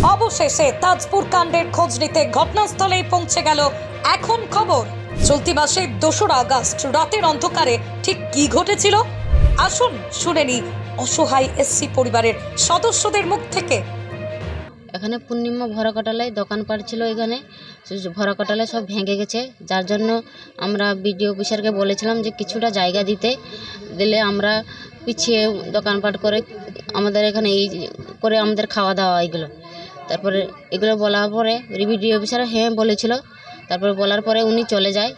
অবশেষে তাজপুর কাণ্ডের খোঁজ নিতে ঘটনাস্থলেই পৌঁছে গেল এখন খবর। চলতি মাসের 2রা আগস্ট রাতের অন্ধকারে ঠিক কি ঘটেছিল আসুন শুনে নি অসহায় এসসি পরিবারের সদস্যদের মুখ থেকে। এখানে পূর্ণিমা ভরা কাটালায় দোকানপাট ছিল, এখানে ভরা কাটালায় সব ভেঙে গেছে, যার জন্য আমরা বিডিও অফিসারকে বলেছিলাম যে কিছুটা জায়গা দিলে আমরা পিছিয়ে দোকানপাট করে আমাদের এখানে এই করে আমাদের খাওয়া দাওয়া এগুলো। তারপরে এগুলো বলার পরে বিডিও অফিসার হ্যাঁ বলেছিল, তারপরে বলার পরে উনি চলে যায়।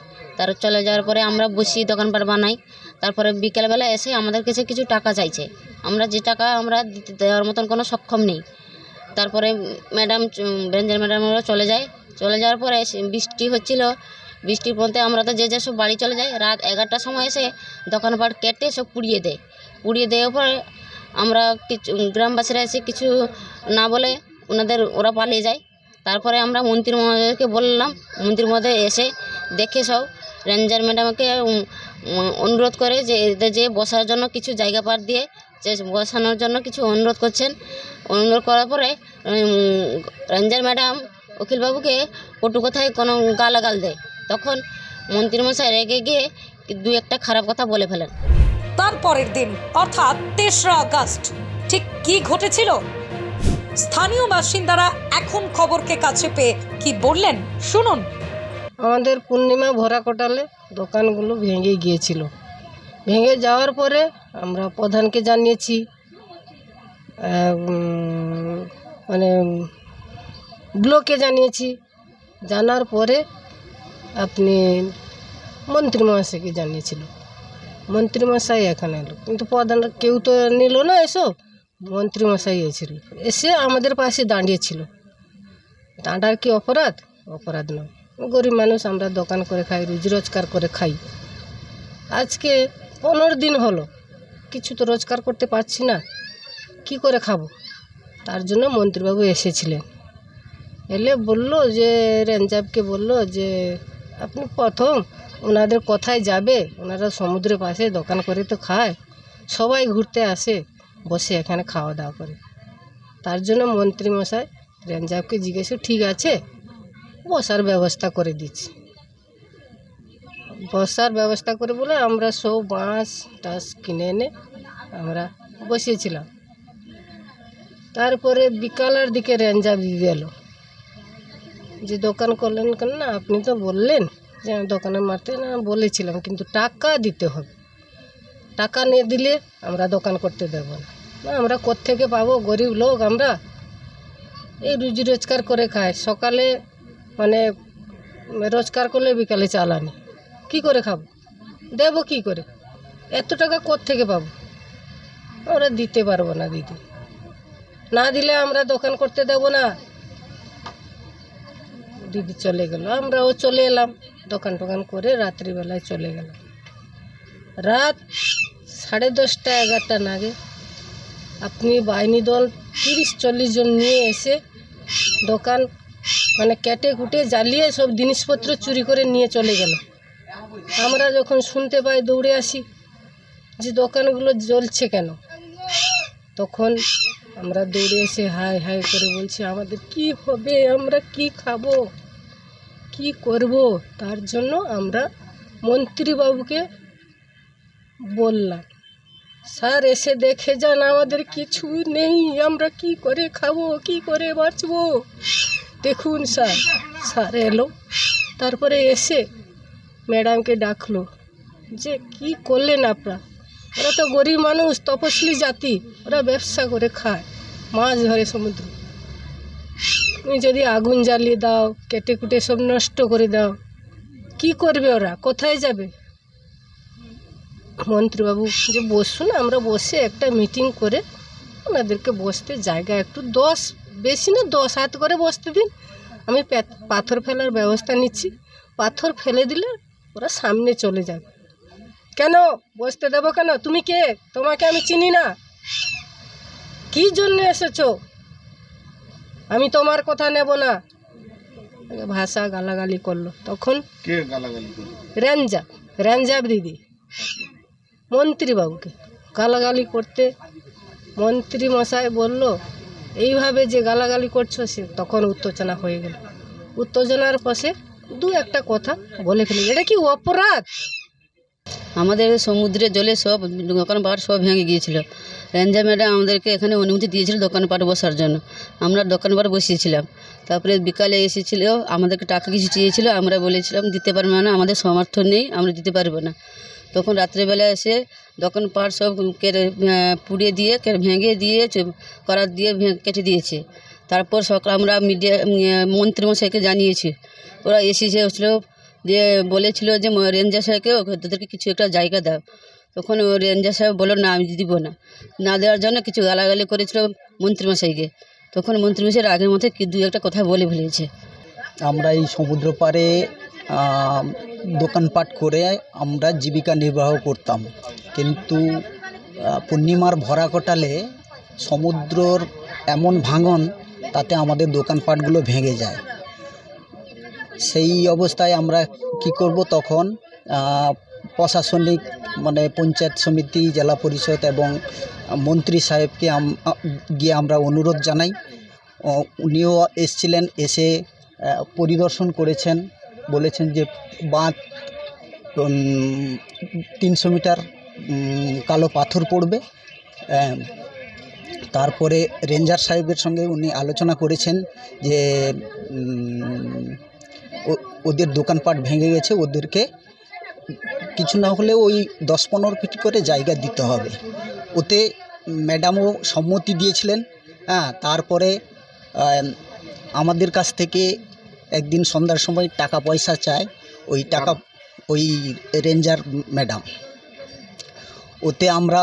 চলে যাওয়ার পরে আমরা বসি দোকানপাট বানাই। তারপরে বিকেলবেলা এসে আমাদের কাছে কিছু টাকা চাইছে, আমরা যে টাকা আমরা দিতে দেওয়ার মতন কোনো সক্ষম নেই। তারপরে রেঞ্জার ম্যাডামরা চলে যাওয়ার পরে বৃষ্টি হচ্ছিল, বৃষ্টির মধ্যে আমরা তো যে সব বাড়ি চলে যাই। রাত 11টার সময় এসে দোকানপাট কেটে সব পুড়িয়ে দেওয়ার পরে আমরা কিছু গ্রামবাসীরা এসে কিছু না বলে ওরা পালিয়ে যায়। তারপরে আমরা মন্ত্রী মহোদয়কে বললাম, মন্ত্রী মহোদয় এসে দেখে সব রেঞ্জার ম্যাডামকে অনুরোধ করে যে বসার জন্য কিছু জায়গা পার দিয়ে যে বসানোর জন্য কিছু অনুরোধ করছেন। অনুরোধ করার পরে রেঞ্জার ম্যাডাম উকিলবাবুকে কটু কথায় কোনো গালাগাল দেয়। তখন মন্ত্রীমশাই রেগে গিয়ে 2-1টা খারাপ কথা বলে ফেলেন। তারপরের দিন অর্থাৎ 3রা আগস্ট ঠিক কি ঘটেছিল স্থানীয় বাসিন্দারা এখন খবরকে কাছে পেয়ে কি বললেন শুনুন। আমাদের পূর্ণিমা ভরা কোটালে দোকানগুলো ভেঙে গিয়েছিল। ভেঙে যাওয়ার পরে আমরা প্রধানকে জানিয়েছি, মানে ব্লকে জানিয়েছি। জানার পরে আপনি মন্ত্রী মহাশয়কে জানিয়েছিল। মন্ত্রী মশাই এখানে এলো, কিন্তু প্রধানরা কেউ তো নিল না এসব। মন্ত্রী মশাই এসেছিল, এসে আমাদের পাশে দাঁড়িয়েছিল। দাঁড়ার কি অপরাধ? অপরাধ নয়, গরিব মানুষ, আমরা দোকান করে খাই, রুজি রোজগার করে খাই। আজকে 15 দিন হলো কিছু তো রোজগার করতে পারছি না, কি করে খাবো? তার জন্য মন্ত্রীবাবু এসেছিলেন। এলে বললো যে রেঞ্জাবকে বললো যে আপনি প্রথম ওনাদের কোথায় যাবে, ওনারা সমুদ্রের পাশে দোকান করে তো খায়, সবাই ঘুরতে আসে, বসে এখানে খাওয়া দাওয়া করে। তার জন্য মন্ত্রী মশাই রেঞ্জাবকে জিজ্ঞেস ঠিক আছে, বসার ব্যবস্থা করে দিচ্ছি। বসার ব্যবস্থা করে বলে আমরা সব বাঁশ টাস কিনে এনে আমরা বসিয়েছিলাম। তারপরে বিকালের দিকে রেঞ্জাব দিয়ে এলো যে দোকান করলেন কেন না, আপনি তো বললেন যে দোকানে মারতে না, বলেছিলাম কিন্তু টাকা দিতে হবে, টাকা নিয়ে দিলে আমরা দোকান করতে দেব না। আমরা কোত্থেকে পাবো? গরিব লোক আমরা, এই রুজি রোজগার করে খাই। সকালে মানে রোজগার করলে বিকালে চালানি, কি করে খাবো? দেবো কি করে? এত টাকা কোত্থেকে পাবো? আমরা দিতে পারবো না দিদি, না দিলে আমরা দোকান করতে দেব না। দিদি চলে গেল, আমরাও চলে এলাম, দোকান টোকান করে রাত্রিবেলায় চলে গেলাম। রাত 10:30 11টা নাগে আপনি বাহিনী দল 30-40 জন নিয়ে এসে দোকান মানে কেটে কুটে জ্বালিয়ে সব জিনিসপত্র চুরি করে নিয়ে চলে গেল। আমরা যখন শুনতে পাই দৌড়ে আসি যে দোকানগুলো জ্বলছে কেন। তখন আমরা দৌড়ে এসে হাই হাই করে বলছি আমাদের কি হবে, আমরা কি খাবো, কি করব? তার জন্য আমরা মন্ত্রীবাবুকে বললাম, স্যার এসে দেখে যান, আমাদের কিছু নেই, আমরা কি করে খাবো, কি করে বাঁচবো, দেখুন স্যার। স্যার এলো, তারপরে এসে ম্যাডামকে ডাকলো যে কি করলেন আপনারা? ওরা তো গরিব মানুষ, তপশিলি জাতি, ওরা ব্যবসা করে খায়, মাছ ধরে সমুদ্র। তুমি যদি আগুন জ্বালিয়ে দাও, কেটে কুটে সব নষ্ট করে দাও, কি করবে ওরা? কোথায় যাবে? মন্ত্রীবাবু যে বসুন, আমরা বসে একটা মিটিং করে ওনাদেরকে বসতে জায়গা একটু 10 বেশি না 10 হাত করে বসতে দিন, আমি পাথর ফেলার ব্যবস্থা নিচ্ছি, পাথর ফেলে দিলে ওরা সামনে চলে যাবে। কেন বসতে দেবো কেন? তুমি কে? তোমাকে আমি চিনি না, কি জন্য এসেছো? আমি তোমার কথা নেব না। ভাষা গালাগালি করলো। তখন কে গালাগালি করলো? রেঞ্জাব দিদি মন্ত্রীবাবুকে গালাগালি করতে মন্ত্রী মশাই বলল এইভাবে যে গালাগালি করছো সে তখন উত্তেজনা হয়ে গেল। উত্তেজনার পাশে দু একটা কথা বলে ফেলি, এটা কি অপরাধ? আমাদের সমুদ্রের জলে সব দোকানপাট সব ভেঙে গিয়েছিল। রেঞ্জার ম্যাডাম আমাদেরকে এখানে অনুমতি দিয়েছিল দোকানপাট বসার জন্য। আমরা দোকানপাট বসিয়েছিলাম। তারপরে বিকালে এসেছিল, আমাদেরকে টাকা কিছু চেয়েছিল, আমরা বলেছিলাম দিতে পারবো না, আমাদের সমর্থন নেই, আমরা দিতে পারবো না। তখন রাত্রেবেলা এসে দোকানপাট সব পুড়িয়ে দিয়ে ভেঙে দিয়ে করাত দিয়ে কেটে দিয়েছে। তারপর সকাল আমরা মন্ত্রীমশাইকে জানিয়েছি। ওরা এসেছে যে বলেছিল যে রেঞ্জার সাহেবকে তাদেরকে কিছু একটা জায়গা দাও। তখন রেঞ্জার সাহেব বলল না, আমি দিব না। না দেওয়ার জন্য কিছু গালাগালি করেছিল মন্ত্রীমশাইকে। তখন মন্ত্রীমশাইয়ের আগের মধ্যে দু একটা কথা বলে ফেলেছে। আমরা এই সমুদ্র পাড়ে দোকানপাট করে আমরা জীবিকা নির্বাহ করতাম, কিন্তু পূর্ণিমার ভরা কটালে সমুদ্রর এমন ভাঙন, তাতে আমাদের দোকানপাটগুলো ভেঙে যায়। সেই অবস্থায় আমরা কি করব, তখন প্রশাসনিক পঞ্চায়েত সমিতি, জেলা পরিষদ এবং মন্ত্রী সাহেবকে গিয়ে আমরা অনুরোধ জানাই। উনিও এসেছিলেন, এসে পরিদর্শন করেছেন, বলেছেন যে বাঁধ 300 মিটার কালো পাথর পড়বে। তারপরে রেঞ্জার সাহেবের সঙ্গে উনি আলোচনা করেছেন যে ওদের দোকানপাট ভেঙে গেছে, ওদেরকে কিছু না হলেও ওই 10-15 ফিট করে জায়গা দিতে হবে। ওতে ম্যাডামও সম্মতি দিয়েছিলেন। তারপরে আমাদের কাছ থেকে একদিন সন্ধ্যার সময় টাকা পয়সা চায়, ওই টাকা ওই রেঞ্জার ম্যাডাম, ওতে আমরা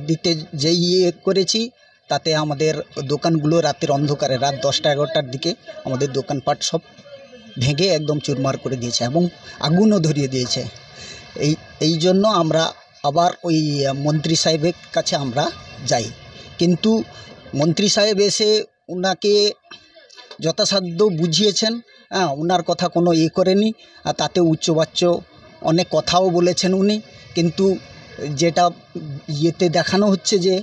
দিতে যেই করেছি, তাতে আমাদের দোকানগুলো রাতের অন্ধকারে রাত 10টা-11টার দিকে আমাদের দোকানপাট সব ভেঙে একদম চুরমার করে দিয়েছে এবং আগুনও ধরিয়ে দিয়েছে। এই জন্য আমরা আবার ওই মন্ত্রী সাহেবের কাছে আমরা যাই, কিন্তু মন্ত্রী সাহেব এসে ওনাকে যথাসাধ্য বুঝিয়েছেন। ওনার কথা কোনো করেনি, আর তাতে উচ্চবাচ্য অনেক কথাও বলেছেন উনি, কিন্তু যেটা ইয়েতে দেখানো হচ্ছে যে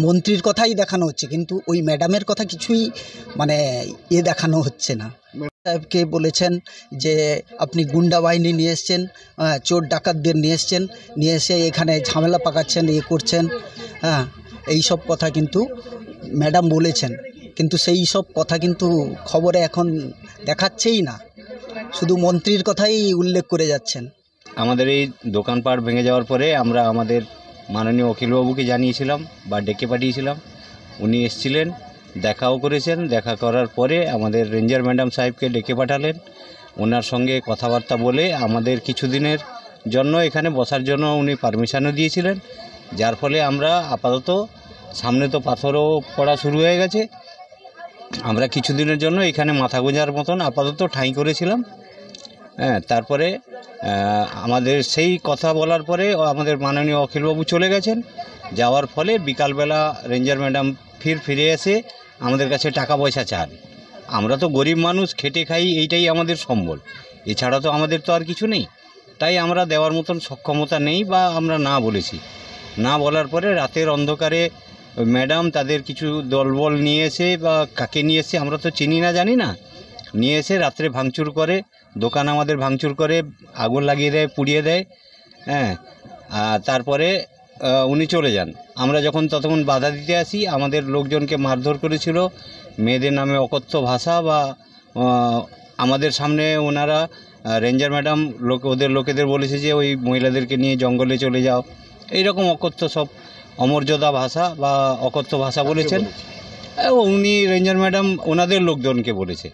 মন্ত্রীর কথাই দেখানো হচ্ছে, কিন্তু ওই ম্যাডামের কথা কিছুই দেখানো হচ্ছে না। সাহেবকে বলেছেন যে আপনি গুন্ডা বাহিনী নিয়ে এসছেন, চোর ডাকাতদের নিয়ে এসছেন, নিয়ে এসে এখানে ঝামেলা পাকাচ্ছেন, করছেন। এই সব কথা কিন্তু ম্যাডাম বলেছেন, কিন্তু সেই সব কথা কিন্তু খবরে এখন দেখাচ্ছেই না, শুধু মন্ত্রীর কথাই উল্লেখ করে যাচ্ছেন। আমাদের এই দোকানপাট ভেঙে যাওয়ার পরে আমরা আমাদের মাননীয় অখিলবাবুকে জানিয়েছিলাম বা ডেকে পাঠিয়েছিলাম। উনি এসেছিলেন, দেখাও করেছেন। দেখা করার পরে আমাদের রেঞ্জার ম্যাডাম সাহেবকে ডেকে পাঠালেন। ওনার সঙ্গে কথাবার্তা বলে আমাদের কিছুদিনের জন্য এখানে বসার জন্য উনি পারমিশনও দিয়েছিলেন, যার ফলে আমরা আপাতত, সামনে তো পাথরও পড়া শুরু হয়ে গেছে, আমরা কিছুদিনের জন্য এখানে মাথা গোঁজার মতন আপাতত ঠাঁই করেছিলাম। তারপরে আমাদের সেই কথা বলার পরে আমাদের মাননীয় অখিলবাবু চলে গেছেন। যাওয়ার ফলে বিকালবেলা রেঞ্জার ম্যাডাম ফিরে এসে আমাদের কাছে টাকা পয়সা চান। আমরা তো গরিব মানুষ, খেটে খাই, এইটাই আমাদের সম্বল, এছাড়া তো আমাদের তো আর কিছু নেই। তাই আমরা দেওয়ার মতন সক্ষমতা নেই বা আমরা না বলেছি। না বলার পরে রাতের অন্ধকারে ম্যাডাম তাদের কিছু দলবল নিয়ে এসে, বা কাকে নিয়ে এসে আমরা তো চিনি না, জানি না, নিয়ে এসে রাত্রে ভাঙচুর করে, দোকান আমাদের ভাঙচুর করে, আগুন লাগিয়ে দেয়, পুড়িয়ে দেয়। তারপরে উনি চলে যান। আমরা ততক্ষণ বাধা দিতে আসি, আমাদের লোকজনকে মারধর করেছিল, মেয়েদের নামে অকথ্য ভাষা, বা আমাদের সামনে ওনারা রেঞ্জার ম্যাডাম ওদের লোকেদের বলেছে যে ওই মহিলাদেরকে নিয়ে জঙ্গলে চলে যাও, এইরকম অকথ্য সব অমর্যাদা ভাষা বা অকথ্য ভাষা বলেছেন। উনি রেঞ্জার ম্যাডাম ওনাদের লোকজনকে বলেছে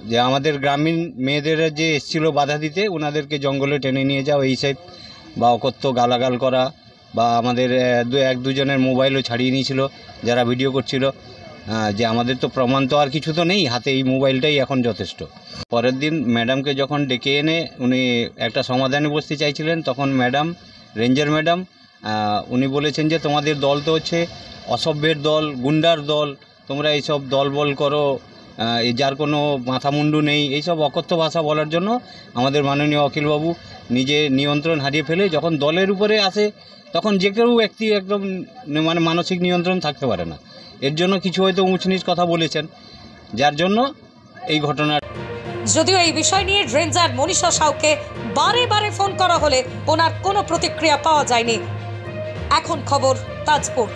যে আমাদের গ্রামীণ মেয়েদের যে এসেছিল বাধা দিতে, ওনাদেরকে জঙ্গলে টেনে নিয়ে যাও, এই সব বা অকথ্য গালাগাল করা, বা আমাদের এক দুজনের মোবাইলও ছাড়িয়ে নিয়েছিল যারা ভিডিও করছিল। যে আমাদের তো প্রমাণ তো আর কিছু তো নেই হাতে, এই মোবাইলটাই এখন যথেষ্ট। পরের দিন ম্যাডামকে যখন ডেকে এনে উনি একটা সমাধানে বসতে চাইছিলেন, তখন রেঞ্জার ম্যাডাম উনি বলেছেন যে তোমাদের দল তো হচ্ছে অসভ্যের দল, গুন্ডার দল, তোমরা এইসব দলবল করো, যার কোনো মাথামুন্ডু নেই, এইসব অকথ্য ভাষা বলার জন্য আমাদের মাননীয় অখিলবাবু নিজে নিয়ন্ত্রণ হারিয়ে ফেলে যখন দলের উপরে আসে, তখন যে কেউ ব্যক্তি একদম মানে মানসিক নিয়ন্ত্রণ থাকতে পারে না। এর জন্য কিছু হয়তো উঁচ নিচ কথা বলেছেন, যার জন্য এই ঘটনা। যদিও এই বিষয় নিয়ে রেঞ্জার মনীষা সাউকে বারে বারে ফোন করা হলে ওনার কোনো প্রতিক্রিয়া পাওয়া যায়নি। এখন খবর তাজপুর।